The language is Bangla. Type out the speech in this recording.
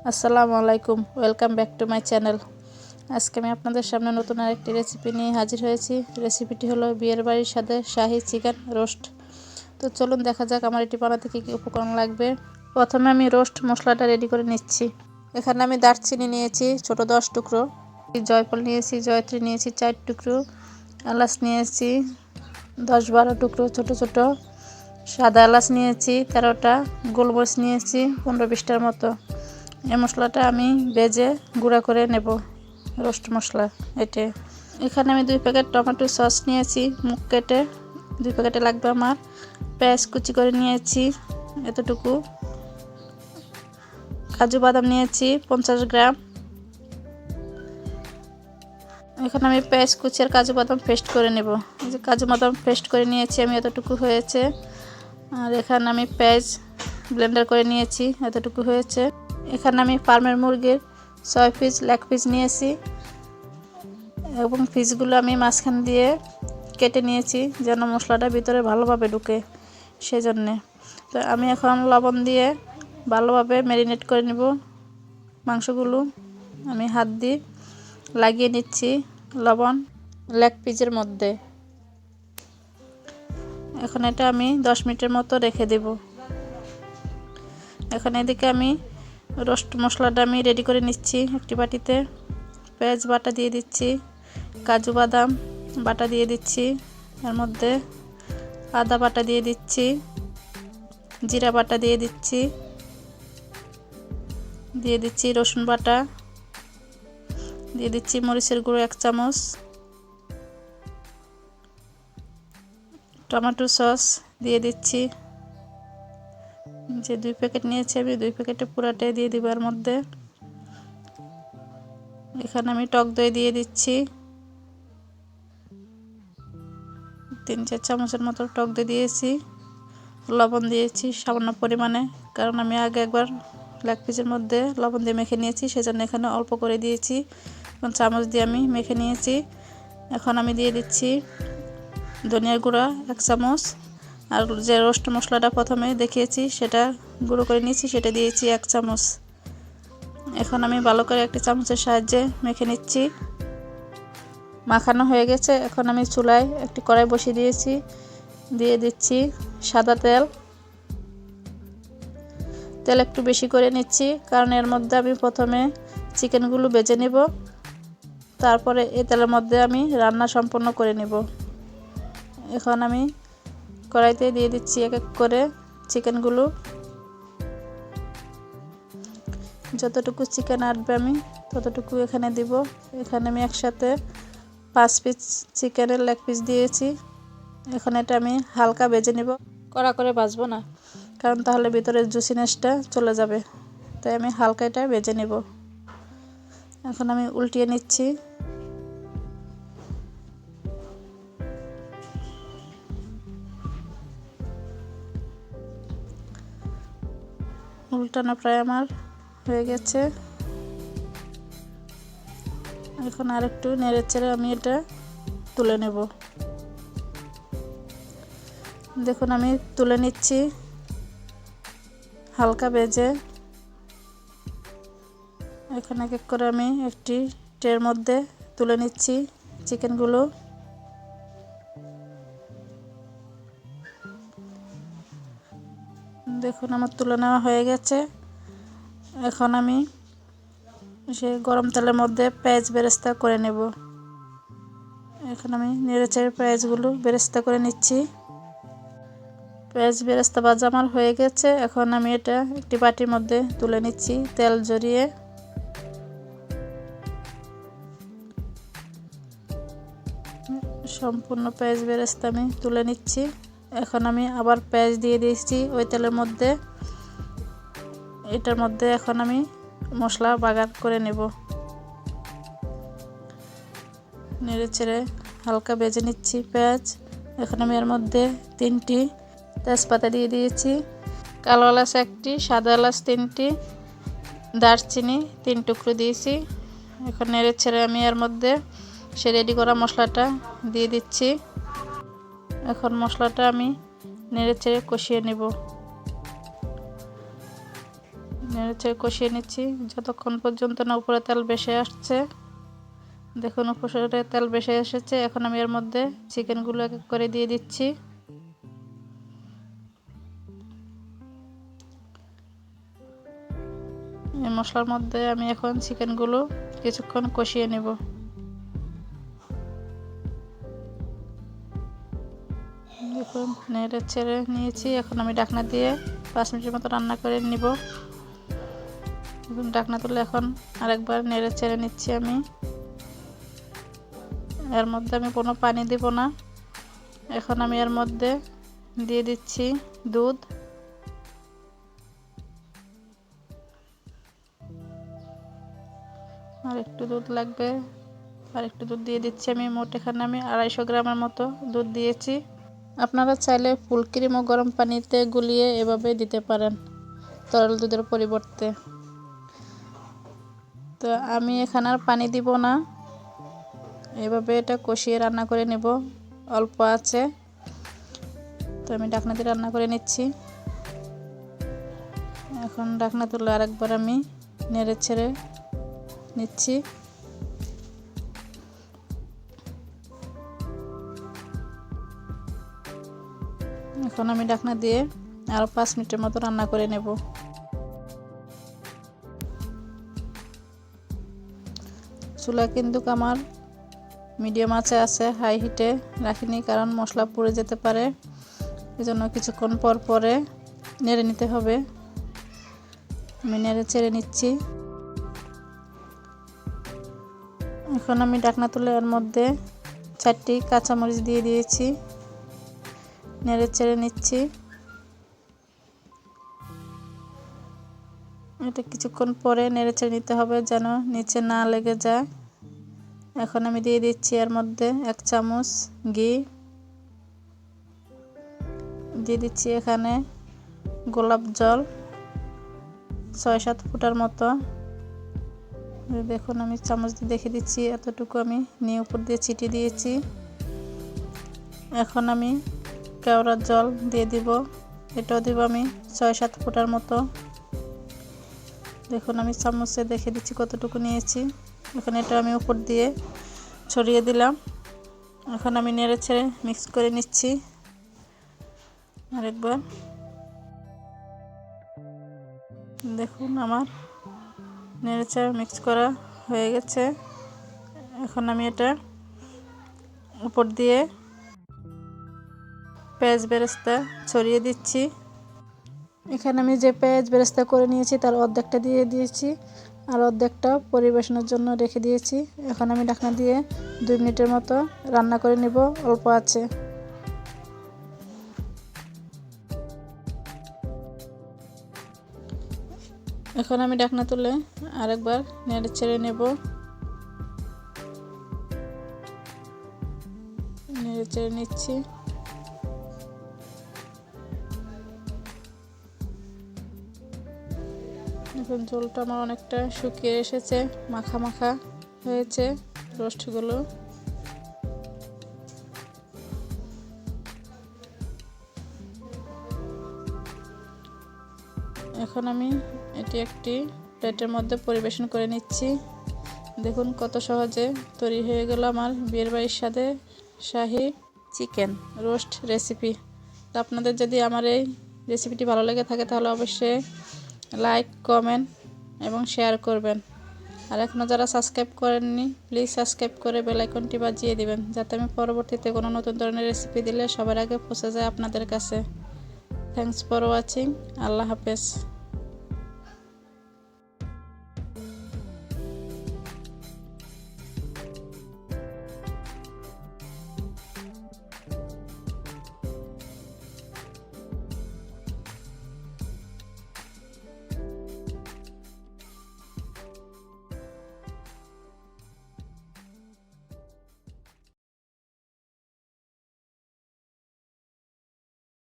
আসসালামু আলাইকুম, welcome back to my channel. আজকে আমি আপনাদের সামনে নতুন আরেকটি রেসিপি নিয়ে হাজির হয়েছি। রেসিপিটি হলো বিয়ের বাড়ির সাথে শাহি চিকেন রোস্ট। তো চলুন দেখা যাক আমার এটি বানাতে কী কী উপকরণ লাগবে। প্রথমে আমি রোস্ট মশলাটা রেডি করে নিচ্ছি। এখানে আমি দারচিনি নিয়েছি ছোট 10 টুকরো, জয়ফল নিয়েছি, জয়ত্রী নিয়েছি 4 টুকরো, এলাচ নিয়েছি 10-12 টুকরো ছোট ছোট, সাদা এলাচ নিয়েছি 13টা, গোলমরিচ নিয়েছি 15-20টার মতো। এই মশলাটা আমি ভেজে গুঁড়া করে নেব, রোস্ট মশলা এটা। এখানে আমি 2 প্যাকেট টমেটো সস নিয়েছি মুখ কেটে, 2 প্যাকেটে লাগবে আমার। পেঁয়াজ কুচি করে নিয়েছি এতটুকু, কাজু বাদাম নিয়েছি 50 গ্রাম। এখানে আমি পেঁয়াজ কুচি আর কাজু বাদাম পেস্ট করে নেব। এই যে কাজু বাদাম পেস্ট করে নিয়েছি আমি, এতটুকু হয়েছে। আর এখানে আমি পেঁয়াজ ব্লেন্ডার করে নিয়েছি, এতটুকু হয়েছে। এখানে আমি ফার্মের মুরগির 6 পিস লেগ পিস নিয়েছি এবং পিসগুলো আমি মাঝখান দিয়ে কেটে নিয়েছি যেন মশলাটা ভিতরে ভালোভাবে ঢুকে, সেজন্যে। তো আমি এখন লবণ দিয়ে ভালোভাবে ম্যারিনেট করে নেব মাংসগুলো। আমি হাত দিয়ে লাগিয়ে নিচ্ছি লবণ লেগ পিসের মধ্যে। এখন এটা আমি 10 মিনিটের মতো রেখে দেব। এখন এদিকে আমি রোস্ট মশলাটা আমি রেডি করে নিচ্ছি একটি বাটিতে। পেঁয়াজ বাটা দিয়ে দিচ্ছি, কাজু বাদাম বাটা দিয়ে দিচ্ছি, এর মধ্যে আদা বাটা দিয়ে দিচ্ছি, জিরা বাটা দিয়ে দিচ্ছি, দিয়ে দিচ্ছি রসুন বাটা, দিয়ে দিচ্ছি মরিচের গুঁড়ো 1 চামচ, টমেটো সস দিয়ে দিচ্ছি। যে 2 প্যাকেট নিয়েছি আমি, 2 প্যাকেটে পুরাটাই দিয়ে দিব এর মধ্যে। এখানে আমি টক দই দিয়ে দিচ্ছি 3-4 চামচের মতো টক দই দিয়েছি। লবণ দিয়েছি সামান্য পরিমাণে, কারণ আমি আগে একবার লেগ পিসের মধ্যে লবণ দিয়ে মেখে নিয়েছি, সেজন্য এখানে অল্প করে দিয়েছি এবং চামচ দিয়ে আমি মেখে নিয়েছি। এখন আমি দিয়ে দিচ্ছি ধনিয়ার গুঁড়া 1 চামচ, আর যে রোস্ট মশলাটা প্রথমে দেখিয়েছি সেটা গুঁড়ো করে নিয়েছি, সেটা দিয়েছি 1 চামচ। এখন আমি ভালো করে একটি চামচের সাহায্যে মেখে নিচ্ছি। মাখানো হয়ে গেছে। এখন আমি চুলায় একটি কড়াই বসিয়ে দিয়েছি, দিয়ে দিচ্ছি সাদা তেল। তেল একটু বেশি করে নিচ্ছি, কারণ এর মধ্যে আমি প্রথমে চিকেনগুলো ভেজে নেব, তারপরে এই তেলের মধ্যে আমি রান্না সম্পন্ন করে নেব। এখন আমি কড়াইতে দিয়ে দিচ্ছি এক এক করে চিকেনগুলো। যতটুকু চিকেন আটবে আমি ততটুকু এখানে দিব। এখানে আমি একসাথে 5 পিস চিকেনের লেগ পিস দিয়েছি। এখন এটা আমি হালকা ভেজে নেব, কড়া করে ভাজবো না, কারণ তাহলে ভিতরে জুসিনেসটা চলে যাবে। তাই আমি হালকা এটা ভেজে নেব। এখন আমি উল্টিয়ে নিচ্ছি। উল্টানো প্রায় আমার হয়ে গেছে। এখন আরেকটু নেড়েচেড়ে আমি এটা তুলে নেব। দেখুন আমি তুলে নিচ্ছি হালকা ভেজে। এখন এক এক করে আমি একটি ট্রের মধ্যে তুলে নিচ্ছি চিকেনগুলো। দেখুন আমার তুলে নেওয়া হয়ে গেছে। এখন আমি সেই গরম তেলের মধ্যে পেঁয়াজ বেরেস্তা করে নেব। এখন আমি নেড়েচেড়ে পেঁয়াজগুলো বেরেস্তা করে নিচ্ছি। পেঁয়াজ বেরেস্তা ভাজা আমার হয়ে গেছে। এখন আমি এটা একটি বাটির মধ্যে তুলে নিচ্ছি তেল জড়িয়ে। সম্পূর্ণ পেঁয়াজ বেরেস্তা আমি তুলে নিচ্ছি। এখন আমি আবার পেঁয়াজ দিয়ে দিয়েছি ওই তেলের মধ্যে। এটার মধ্যে এখন আমি মশলা বাগার করে নেব। নেড়েচেড়ে হালকা ভেজে নিচ্ছি পেঁয়াজ। এখন আমি এর মধ্যে 3টি তেজপাতা দিয়ে দিয়েছি, কালো এলাচ 1টি, সাদা এলাচ 3টি, দারচিনি 3 টুকরো দিয়েছি। এখন নেড়েচেড়ে আমি এর মধ্যে সে রেডি করা মশলাটা দিয়ে দিচ্ছি। এখন মশলাটা আমি নেড়েচেড়ে কষিয়ে নেব। নেড়েচেড়ে কষিয়ে নিচ্ছি যতক্ষণ পর্যন্ত না উপরে তেল ভেসে আসছে। দেখুন উপরে তেল ভেসে এসেছে। এখন আমি এর মধ্যে চিকেনগুলো এক এক করে দিয়ে দিচ্ছি। এই মশলার মধ্যে আমি এখন চিকেনগুলো কিছুক্ষণ কষিয়ে নেব। দেখুন নেড়ে ছেড়ে নিয়েছি। এখন আমি ঢাকনা দিয়ে 5 মিনিটের মতো রান্না করে নিব। ঢাকনা তুলে এখন আরেকবার নেড়ে ছেড়ে নিচ্ছি আমি। এর মধ্যে আমি কোনো পানি দিব না। এখন আমি এর মধ্যে দিয়ে দিচ্ছি দুধ। আর একটু দুধ লাগবে, আর একটু দুধ দিয়ে দিচ্ছি আমি। মোট এখানে আমি 250 গ্রামের মতো দুধ দিয়েছি। আপনারা চাইলে ফুল ক্রিমও গরম পানিতে গুলিয়ে এভাবে দিতে পারেন তরল দুধের পরিবর্তে। তো আমি এখানে আর পানি দিব না, এভাবে এটা কষিয়ে রান্না করে নেব অল্প আছে। তো আমি ঢাকনা দিয়ে রান্না করে নিচ্ছি। এখন ঢাকনা তুলে আরেকবার আমি নেড়ে ছেড়ে নিচ্ছি। এখন আমি ঢাকনা দিয়ে আরো 5 মিনিটের মতো রান্না করে নেব। চুলা কিন্তু আমার মিডিয়াম আঁচে আছে, হাই হিটে রাখিনি, কারণ মশলা পুড়ে যেতে পারে। এজন্য কিছুক্ষণ পর পরে নেড়ে নিতে হবে। আমি নেড়ে ছেড়ে নিচ্ছি। এখন আমি ঢাকনা তুলে এর মধ্যে 4টি কাঁচামরিচ দিয়ে দিয়েছি। নেড়ে ছেড়ে নিচ্ছি। এটা কিছুক্ষণ পরে নেড়ে ছেড়ে নিতে হবে যেন নিচে না লেগে যায়। এখন আমি দিয়ে দিচ্ছি এর মধ্যে 1 চামচ ঘি। দিয়ে দিচ্ছি এখানে গোলাপ জল 6-7 ফুটার মতো। দেখুন আমি চামচ দিয়ে দেখে দিচ্ছি, এতটুকু আমি নিয়ে উপর দিয়ে ছিটিয়ে দিয়েছি। এখন আমি কেওড়ার জল দিয়ে দিব, এটাও দিব আমি 6-7 ফুটার মতো। দেখুন আমি চামচে দেখে দিচ্ছি কতটুকু নিয়েছি। এখন এটা আমি উপর দিয়ে ছড়িয়ে দিলাম। এখন আমি নেড়ে ছেড়ে মিক্স করে নিচ্ছি আরেকবার। দেখুন আমার নেড়ে ছেড়ে মিক্স করা হয়ে গেছে। এখন আমি এটা উপর দিয়ে পেঁয়াজ বেরেস্তা ছড়িয়ে দিচ্ছি। এখানে আমি যে পেঁয়াজ বেরেস্তা করে নিয়েছি তার অর্ধেকটা দিয়ে দিয়েছি, আর অর্ধেকটা পরিবেশনের জন্য রেখে দিয়েছি। এখন আমি ঢাকনা দিয়ে 2 মিনিটের মতো রান্না করে নেব অল্প আছে। এখন আমি ঢাকনা তুলে আরেকবার নেড়ে ছেড়ে নেব। নেড়ে ছেড়ে নিচ্ছি। এখন ঝোলটা আমার অনেকটা শুকিয়ে এসেছে, মাখা মাখা হয়েছে রোস্টগুলো। এখন আমি এটি একটি প্লেটের মধ্যে পরিবেশন করে নিচ্ছি। দেখুন কত সহজে তৈরি হয়ে গেল আমার বিয়ের বাড়ির স্বাদে শাহী চিকেন রোস্ট রেসিপি। আপনাদের যদি আমার এই রেসিপিটি ভালো লেগে থাকে তাহলে অবশ্যই লাইক, কমেন্ট এবং শেয়ার করবেন। আর এখনও যারা সাবস্ক্রাইব করেননি প্লিজ সাবস্ক্রাইব করে বেল আইকনটি বাজিয়ে দিবেন, যাতে আমি পরবর্তীতে কোনো নতুন ধরনের রেসিপি দিলে সবার আগে পৌঁছে যায় আপনাদের কাছে। Thanks for watching. আল্লাহ হাফেজ।